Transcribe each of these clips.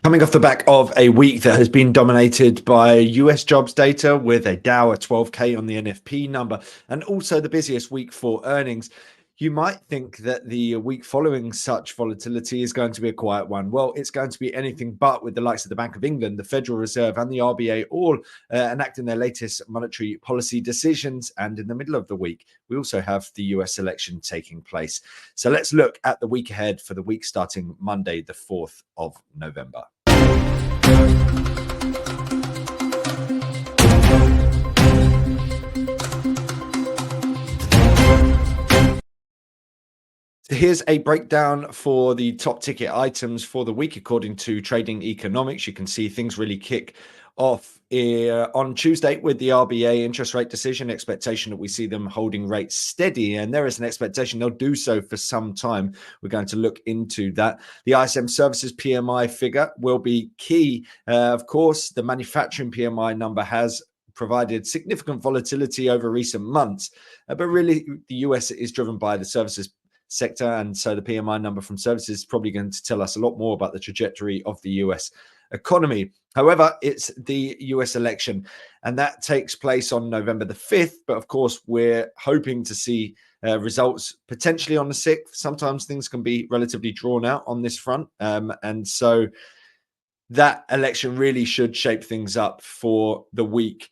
Coming off the back of a week that has been dominated by US jobs data with a Dow at 12K on the NFP number, and also the busiest week for earnings, you might think that the week following such volatility is going to be a quiet one. Well, it's going to be anything but, with the likes of the Bank of England, the Federal Reserve, and the RBA all enacting their latest monetary policy decisions. And in the middle of the week, we also have the US election taking place. So let's look at the week ahead for the week starting Monday, the 4th of November. Here's a breakdown for the top ticket items for the week according to Trading Economics. You can see things really kick off on Tuesday with the RBA interest rate decision. Expectation that we see them holding rates steady, and there is an expectation they'll do so for some time. We're going to look into that. The ISM Services PMI figure will be key. Of course, the manufacturing PMI number has provided significant volatility over recent months, but really the US is driven by the services sector, and so the PMI number from services is probably going to tell us a lot more about the trajectory of the US economy. However, it's the US election, and that takes place on November the 5th. But of course, we're hoping to see results potentially on the 6th. Sometimes things can be relatively drawn out on this front. And so that election really should shape things up for the week.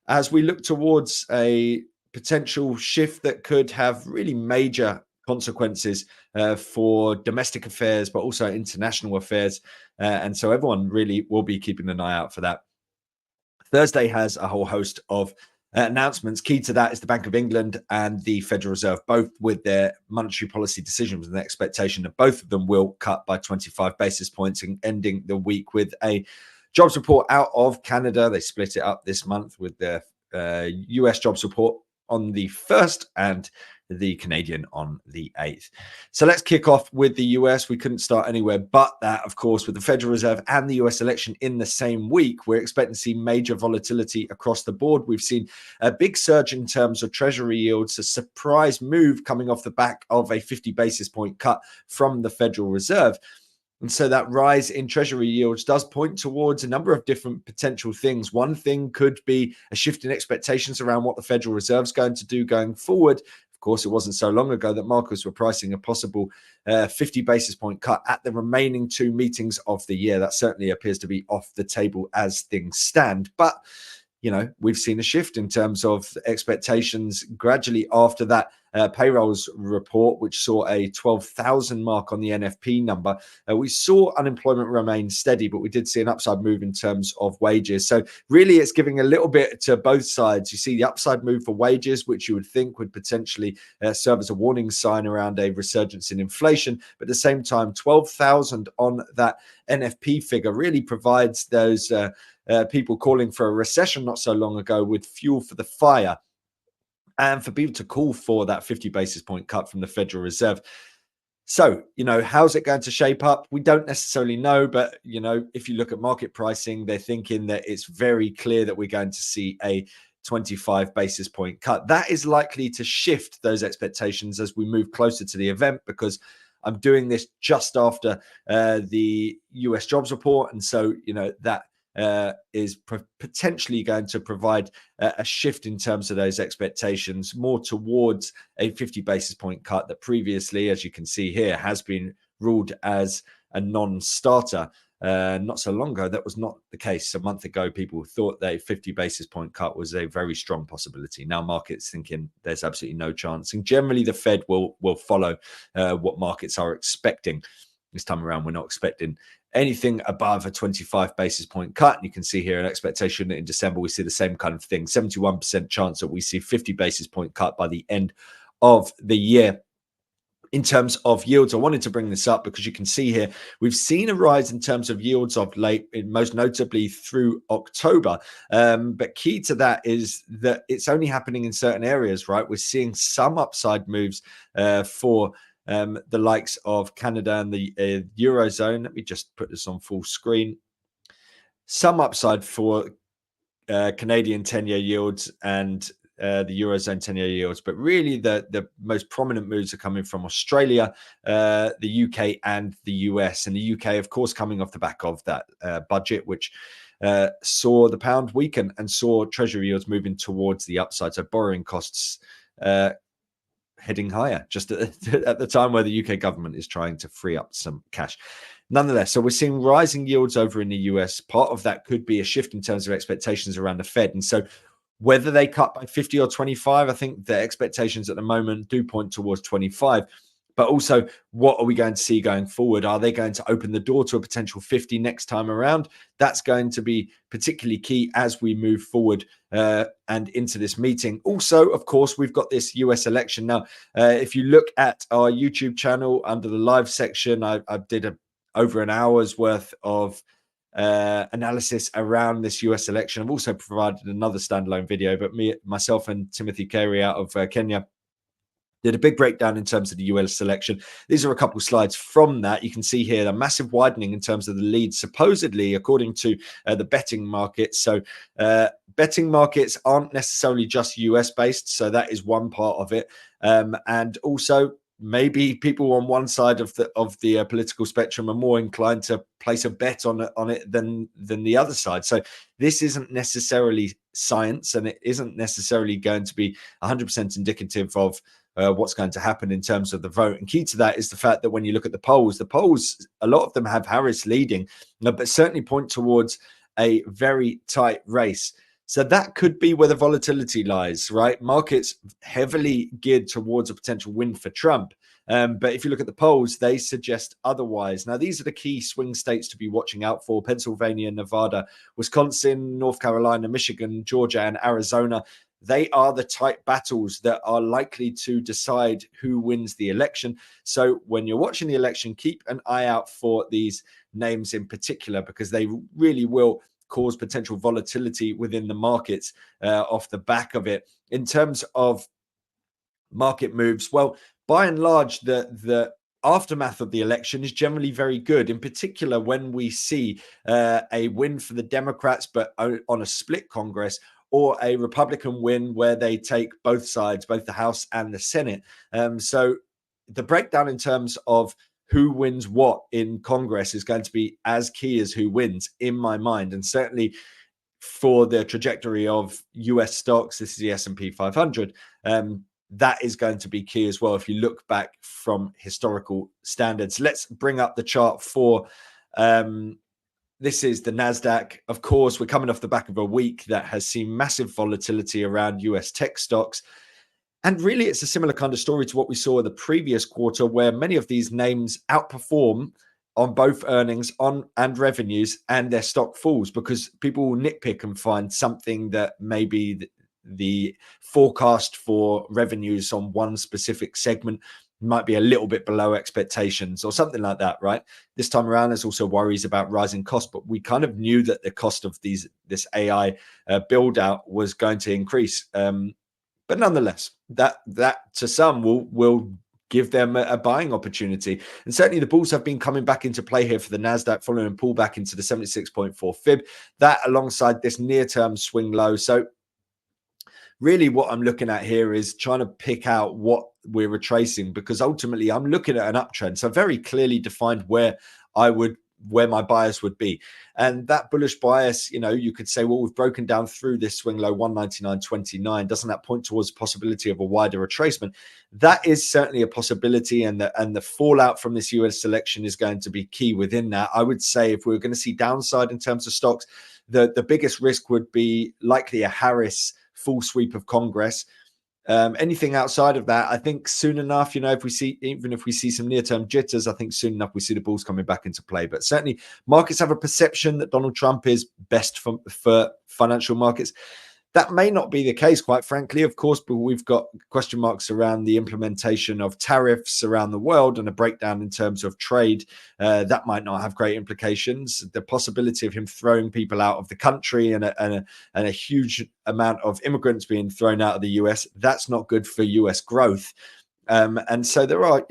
As we look towards a potential shift that could have really major consequences for domestic affairs, but also international affairs. And so everyone really will be keeping an eye out for that. Thursday has a whole host of announcements. Key to that is the Bank of England and the Federal Reserve, both with their monetary policy decisions, and the expectation that both of them will cut by 25 basis points, and ending the week with a jobs report out of Canada. They split it up this month with the US jobs report on the 1st and the Canadian on the 8th. So let's kick off with the US. We couldn't start anywhere but that, of course, with the Federal Reserve and the US election in the same week. We're expecting to see major volatility across the board. We've seen a big surge in terms of Treasury yields, a surprise move coming off the back of a 50 basis point cut from the Federal Reserve. And so that rise in Treasury yields does point towards a number of different potential things. One thing could be a shift in expectations around what the Federal Reserve is going to do going forward. Of course, it wasn't so long ago that markets were pricing a possible 50 basis point cut at the remaining two meetings of the year. That certainly appears to be off the table as things stand. But, you know, we've seen a shift in terms of expectations gradually after that payrolls report, which saw a 12,000 mark on the NFP number. We saw unemployment remain steady, but we did see an upside move in terms of wages. So really, it's giving a little bit to both sides. You see the upside move for wages, which you would think would potentially serve as a warning sign around a resurgence in inflation. But at the same time, 12,000 on that NFP figure really provides those people calling for a recession not so long ago with fuel for the fire, and for people to call for that 50 basis point cut from the Federal Reserve. So, you know, how's it going to shape up? We don't necessarily know, but, you know, if you look at market pricing, they're thinking that it's very clear that we're going to see a 25 basis point cut. That is likely to shift those expectations as we move closer to the event, because I'm doing this just after the US jobs report. And so, you know, that is potentially going to provide a shift in terms of those expectations more towards a 50 basis point cut that previously, as you can see here, has been ruled as a non-starter. Not so long ago, that was not the case. A month ago, people thought that a 50 basis point cut was a very strong possibility. Now markets thinking there's absolutely no chance. And generally, the Fed will follow what markets are expecting. This time around, we're not expecting anything above a 25 basis point cut. And you can see here an expectation that in December, we see the same kind of thing, 71% chance that we see 50 basis point cut by the end of the year. In terms of yields, I wanted to bring this up because you can see here, we've seen a rise in terms of yields of late, most notably through October. But key to that is that it's only happening in certain areas, right? We're seeing some upside moves for the likes of Canada and the Eurozone. Let me just put this on full screen. Some upside for Canadian 10-year yields and the Eurozone 10-year yields. But really, the most prominent moves are coming from Australia, the UK, and the US. And the UK, of course, coming off the back of that budget, which saw the pound weaken and saw treasury yields moving towards the upside. So borrowing costs heading higher just at the time where the UK government is trying to free up some cash. Nonetheless, so we're seeing rising yields over in the US. Part of that could be a shift in terms of expectations around the Fed. And so whether they cut by 50 or 25, I think the expectations at the moment do point towards 25. But also, what are we going to see going forward? Are they going to open the door to a potential 50 next time around? That's going to be particularly key as we move forward and into this meeting. Also, of course, we've got this US election. Now, if you look at our YouTube channel under the live section, I did over an hour's worth of analysis around this US election. I've also provided another standalone video, but myself and Timothy Carey out of Kenya did a big breakdown in terms of the US election. These are a couple of slides from that. You can see here a massive widening in terms of the lead, supposedly, according to the betting markets. So betting markets aren't necessarily just US based. So that is one part of it. And also, maybe people on one side of the political spectrum are more inclined to place a bet on it than the other side. So this isn't necessarily science, and it isn't necessarily going to be 100% indicative of what's going to happen in terms of the vote. And key to that is the fact that when you look at the polls, a lot of them have Harris leading, but certainly point towards a very tight race. So that could be where the volatility lies, right? Markets heavily geared towards a potential win for Trump. But if you look at the polls, they suggest otherwise. Now, these are the key swing states to be watching out for: Pennsylvania, Nevada, Wisconsin, North Carolina, Michigan, Georgia, and Arizona. They are the tight battles that are likely to decide who wins the election. So when you're watching the election, keep an eye out for these names in particular, because they really will cause potential volatility within the markets off the back of it. In terms of market moves, well, by and large, the aftermath of the election is generally very good, in particular when we see a win for the Democrats, but on a split Congress, or a Republican win where they take both sides, both the House and the Senate. So the breakdown in terms of who wins what in Congress is going to be as key as who wins, in my mind. And certainly for the trajectory of US stocks, this is the S&P 500, that is going to be key as well if you look back from historical standards. Let's bring up the chart for this is the Nasdaq. Of course, we're coming off the back of a week that has seen massive volatility around US tech stocks. And really, it's a similar kind of story to what we saw in the previous quarter, where many of these names outperform on both earnings and revenues, and their stock falls because people will nitpick and find something that maybe the forecast for revenues on one specific segment might be a little bit below expectations or something like that, right? This time around, there's also worries about rising costs, but we kind of knew that the cost of this AI build out was going to increase. But nonetheless, that to some will give them a buying opportunity. And certainly the bulls have been coming back into play here for the Nasdaq, following a pullback into the 76.4 fib. That alongside this near-term swing low. So really what I'm looking at here is trying to pick out what we're retracing, because ultimately I'm looking at an uptrend. So very clearly defined where my bias would be. And that bullish bias, you could say, well, we've broken down through this swing low 199.29. Doesn't that point towards the possibility of a wider retracement? That is certainly a possibility. And the fallout from this US election is going to be key within that. I would say if we were going to see downside in terms of stocks, the biggest risk would be likely a Harris full sweep of Congress. Anything outside of that, I think soon enough, if we see some near-term jitters, I think soon enough we see the bulls coming back into play. But certainly markets have a perception that Donald Trump is best for financial markets. That may not be the case, quite frankly, of course, but we've got question marks around the implementation of tariffs around the world and a breakdown in terms of trade. That might not have great implications. The possibility of him throwing people out of the country and a huge amount of immigrants being thrown out of the US, that's not good for US growth. And so there are,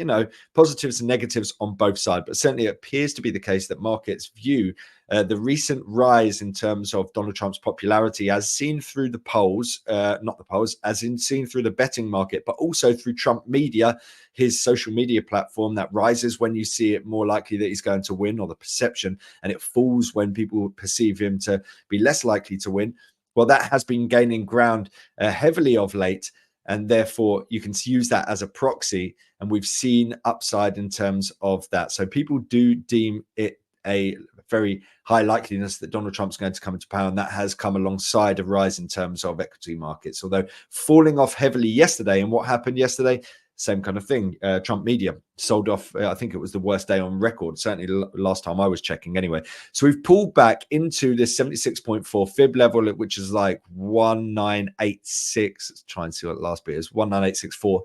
positives and negatives on both sides, but certainly it appears to be the case that markets view the recent rise in terms of Donald Trump's popularity as seen through the polls, not the polls, as in seen through the betting market, but also through Trump Media, his social media platform that rises when you see it more likely that he's going to win, or the perception, and it falls when people perceive him to be less likely to win. Well, that has been gaining ground heavily of late. And therefore, you can use that as a proxy. And we've seen upside in terms of that. So people do deem it a very high likeliness that Donald Trump's going to come into power. And that has come alongside a rise in terms of equity markets, although falling off heavily yesterday. And what happened yesterday? Same kind of thing. Trump Media sold off, I think it was the worst day on record, certainly last time I was checking anyway. So we've pulled back into this 76.4 fib level, which is like 1986. Let's try and see what the last bit is, 19864.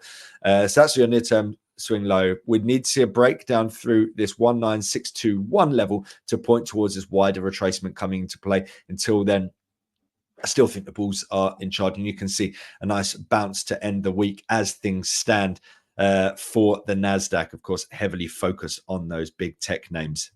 So that's your near-term swing low. We'd need to see a breakdown through this 19621 level to point towards this wider retracement coming into play. Until then, I still think the bulls are in charge, and you can see a nice bounce to end the week as things stand for the Nasdaq, of course, heavily focused on those big tech names.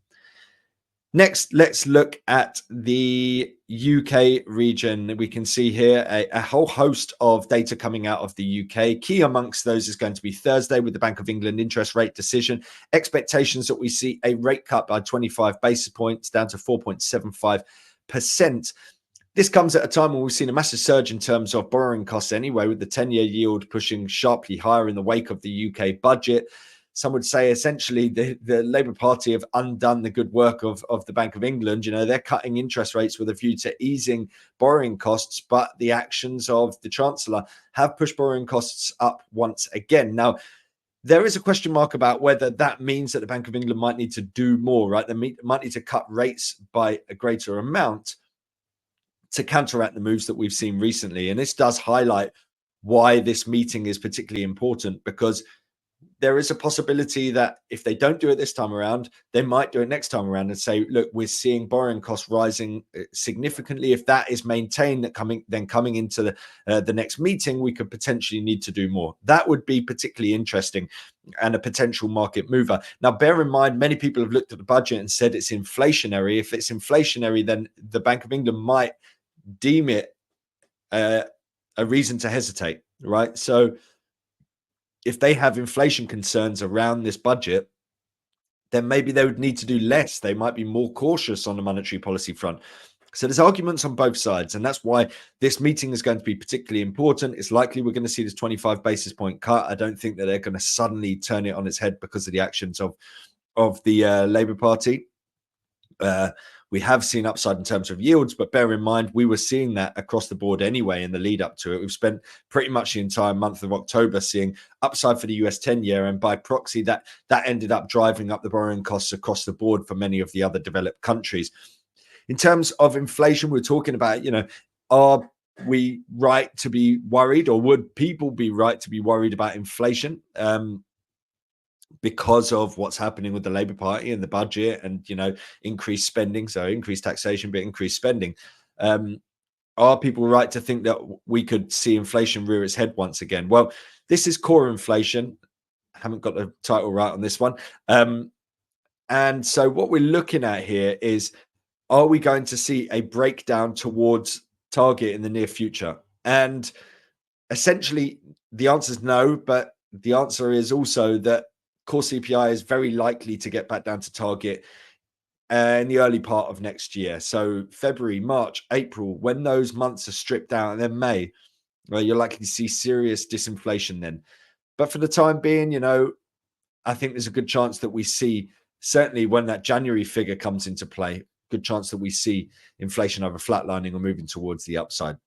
Next, let's look at the UK region. We can see here a whole host of data coming out of the UK. Key amongst those is going to be Thursday with the Bank of England interest rate decision. Expectations that we see a rate cut by 25 basis points down to 4.75%. This comes at a time when we've seen a massive surge in terms of borrowing costs anyway, with the 10-year yield pushing sharply higher in the wake of the UK budget. Some would say essentially the Labour Party have undone the good work of the Bank of England. They're cutting interest rates with a view to easing borrowing costs, but the actions of the Chancellor have pushed borrowing costs up once again. Now, there is a question mark about whether that means that the Bank of England might need to do more, right? They might need to cut rates by a greater amount to counteract the moves that we've seen recently. And this does highlight why this meeting is particularly important, because there is a possibility that if they don't do it this time around, they might do it next time around and say, look, we're seeing borrowing costs rising significantly. If that is maintained, coming into the next meeting, we could potentially need to do more. That would be particularly interesting and a potential market mover. Now, bear in mind, many people have looked at the budget and said it's inflationary. If it's inflationary, then the Bank of England might deem it a reason to hesitate, right? So if they have inflation concerns around this budget, then maybe they would need to do less. They might be more cautious on the monetary policy front. So there's arguments on both sides, and that's why this meeting is going to be particularly important. It's likely we're going to see this 25 basis point cut. I don't think that they're going to suddenly turn it on its head because of the actions of the Labour Party. We have seen upside in terms of yields, but bear in mind, we were seeing that across the board anyway in the lead up to it. We've spent pretty much the entire month of October seeing upside for the US 10-year, and by proxy, that ended up driving up the borrowing costs across the board for many of the other developed countries. In terms of inflation, we're talking about, are we right to be worried, or would people be right to be worried about inflation? Because of what's happening with the Labour Party and the budget and, increased spending, so increased taxation, but increased spending. Are people right to think that we could see inflation rear its head once again? Well, this is core inflation. I haven't got the title right on this one. And so what we're looking at here is, are we going to see a breakdown towards target in the near future? And essentially, the answer is no, but the answer is also that core CPI is very likely to get back down to target in the early part of next year. So February, March, April, when those months are stripped out, and then May, well, you're likely to see serious disinflation then. But for the time being, I think there's a good chance that we see, certainly when that January figure comes into play, good chance that we see inflation either flatlining or moving towards the upside.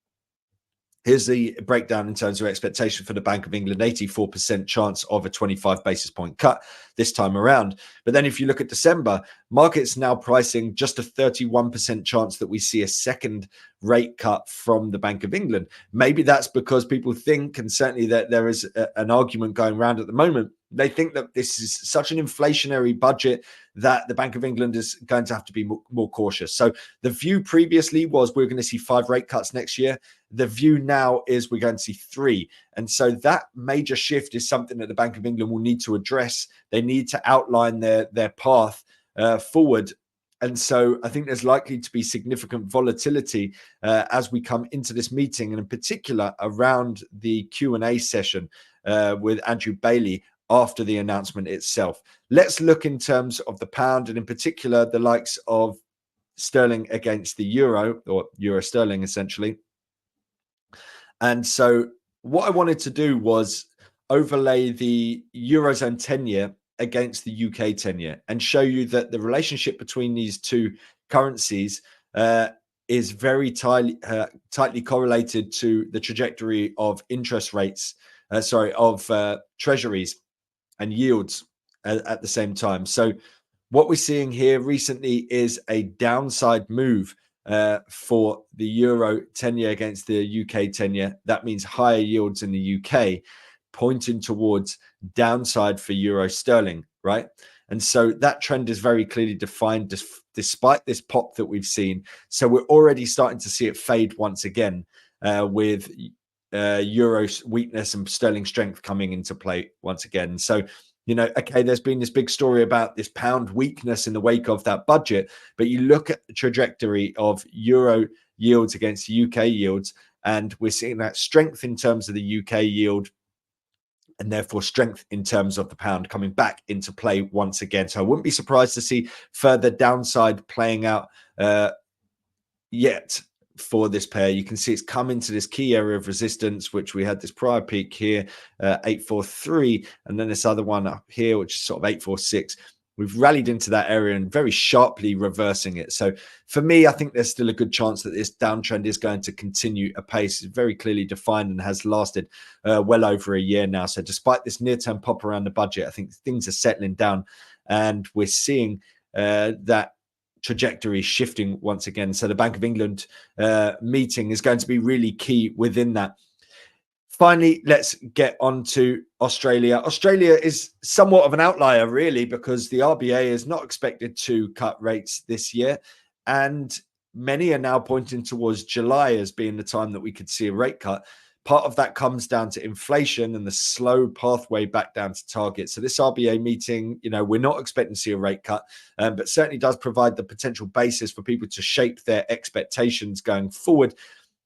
Here's the breakdown in terms of expectation for the Bank of England, 84% chance of a 25 basis point cut this time around. But then if you look at December, markets now pricing just a 31% chance that we see a second rate cut from the Bank of England. Maybe that's because people think, and certainly that there is an argument going around at the moment, They think that this is such an inflationary budget that the Bank of England is going to have to be more cautious. So the view previously was we're going to see 5 rate cuts next year. The view now is we're going to see 3. And so that major shift is something that the Bank of England will need to address. They need to outline their path forward. And so I think there's likely to be significant volatility as we come into this meeting, and in particular around the Q&A session with Andrew Bailey after the announcement itself. Let's look in terms of the pound, and in particular the likes of sterling against the euro, or euro sterling essentially. And so what I wanted to do was overlay the Eurozone 10-year against the UK 10-year and show you that the relationship between these two currencies is very tightly correlated to the trajectory of interest rates, of treasuries and yields at the same time. So what we're seeing here recently is a downside move for the Euro 10-year against the UK 10-year. That means higher yields in the UK, pointing towards downside for Euro sterling, right? And so that trend is very clearly defined despite this pop that we've seen. So we're already starting to see it fade once again with Euro weakness and sterling strength coming into play once again. So, you know, okay, there's been this big story about this pound weakness in the wake of that budget, but you look at the trajectory of Euro yields against UK yields, and we're seeing that strength in terms of the UK yield, and therefore strength in terms of the pound coming back into play once again. So I wouldn't be surprised to see further downside playing out yet for this pair. You can see it's come into this key area of resistance, which we had this prior peak here, 843, and then this other one up here, which is sort of 846. We've rallied into that area and very sharply reversing it. So for me, I think there's still a good chance that this downtrend is going to continue apace. It's very clearly defined and has lasted well over a year now. So despite this near-term pop around the budget, I think things are settling down, and we're seeing that trajectory shifting once again. So the Bank of England meeting is going to be really key within that. Finally, let's get on to Australia. Australia is somewhat of an outlier, really, because the RBA is not expected to cut rates this year. And many are now pointing towards July as being the time that we could see a rate cut. Part of that comes down to inflation and the slow pathway back down to target. So this RBA meeting, you know, we're not expecting to see a rate cut, but certainly does provide the potential basis for people to shape their expectations going forward.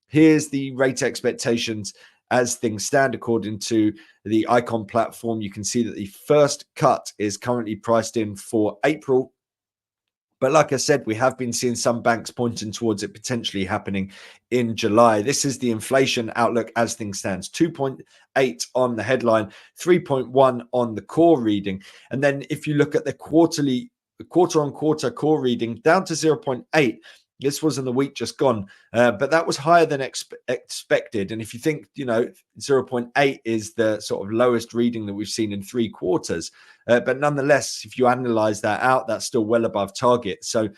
Here's the rate expectations as things stand according to the Icon platform. You can see that the first cut is currently priced in for April. But like I said, we have been seeing some banks pointing towards it potentially happening in July. This is the inflation outlook as things stand. 2.8 on the headline, 3.1 on the core reading. And then if you look at the quarter-on-quarter core reading, down to 0.8. This was in the week just gone, but that was higher than expected. And if you think, you know, 0.8 is the sort of lowest reading that we've seen in 3 quarters, but nonetheless, if you analyze that out, that's still well above target. So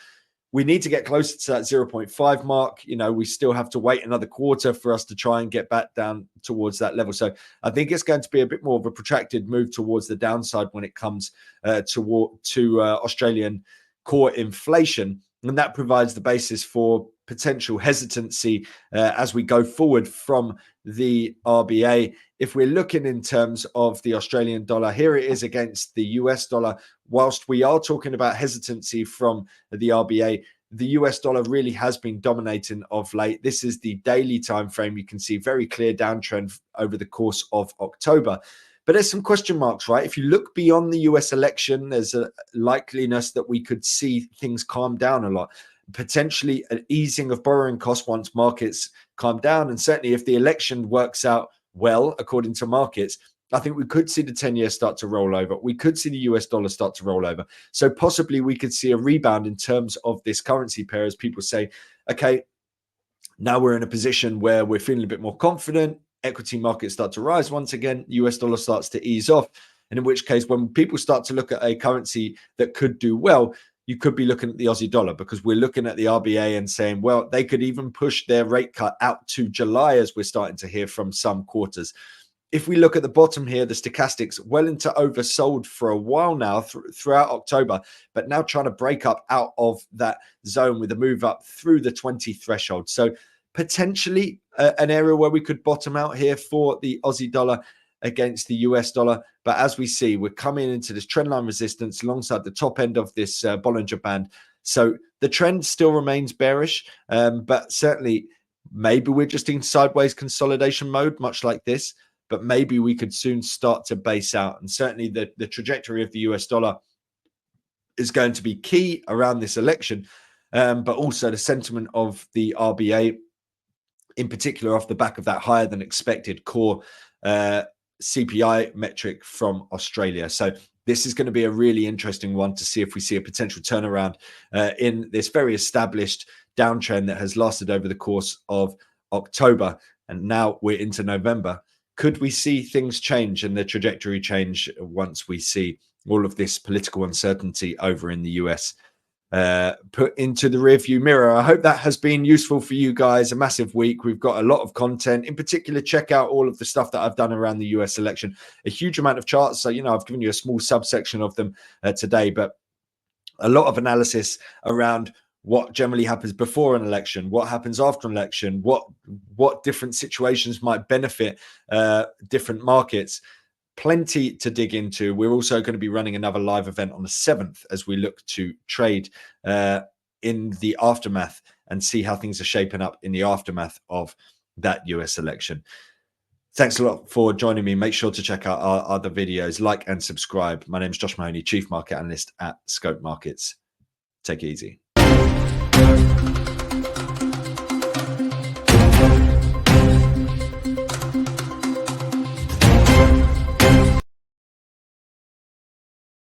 we need to get closer to that 0.5 mark. You know, we still have to wait another quarter for us to try and get back down towards that level. So I think it's going to be a bit more of a protracted move towards the downside when it comes to Australian core inflation. And that provides the basis for potential hesitancy as we go forward from the RBA. If we're looking in terms of the Australian dollar, here it is against the US dollar. Whilst we are talking about hesitancy from the RBA, the US dollar really has been dominating of late. This is the daily time frame. You can see very clear downtrend over the course of October. But there's some question marks, right? If you look beyond the US election, there's a likeliness that we could see things calm down a lot. Potentially an easing of borrowing costs once markets calm down. And certainly if the election works out well, according to markets, I think we could see the 10-year start to roll over. We could see the US dollar start to roll over. So possibly we could see a rebound in terms of this currency pair as people say, okay, now we're in a position where we're feeling a bit more confident. Equity markets start to rise once again, US dollar starts to ease off. And in which case, when people start to look at a currency that could do well, you could be looking at the Aussie dollar, because we're looking at the RBA and saying, well, they could even push their rate cut out to July, as we're starting to hear from some quarters. if we look at the bottom here, the stochastics well into oversold for a while now throughout October, but now trying to break up out of that zone with a move up through the 20 threshold. So potentially an area where we could bottom out here for the Aussie dollar against the US dollar. But as we see, we're coming into this trendline resistance alongside the top end of this Bollinger Band. So the trend still remains bearish, but certainly maybe we're just in sideways consolidation mode, much like this. But maybe we could soon start to base out. And certainly the trajectory of the US dollar is going to be key around this election, but also the sentiment of the RBA, in particular off the back of that higher than expected core CPI metric from Australia. So this is going to be a really interesting one to see if we see a potential turnaround in this very established downtrend that has lasted over the course of October. And now we're into November. Could we see things change and the trajectory change once we see all of this political uncertainty over in the US put into the rearview mirror? I hope that has been useful for you guys. A massive week. We've got a lot of content. In particular, check out all of the stuff that I've done around the US election. A huge amount of charts. So, I've given you a small subsection of them today, but a lot of analysis around what generally happens before an election, what happens after an election, what different situations might benefit different markets. Plenty to dig into. We're also going to be running another live event on the 7th as we look to trade in the aftermath and see how things are shaping up in the aftermath of that US election. Thanks a lot for joining me. Make sure to check out our other videos, like and subscribe. My name is Josh Mahony, Chief Market Analyst at Scope Markets. Take it easy.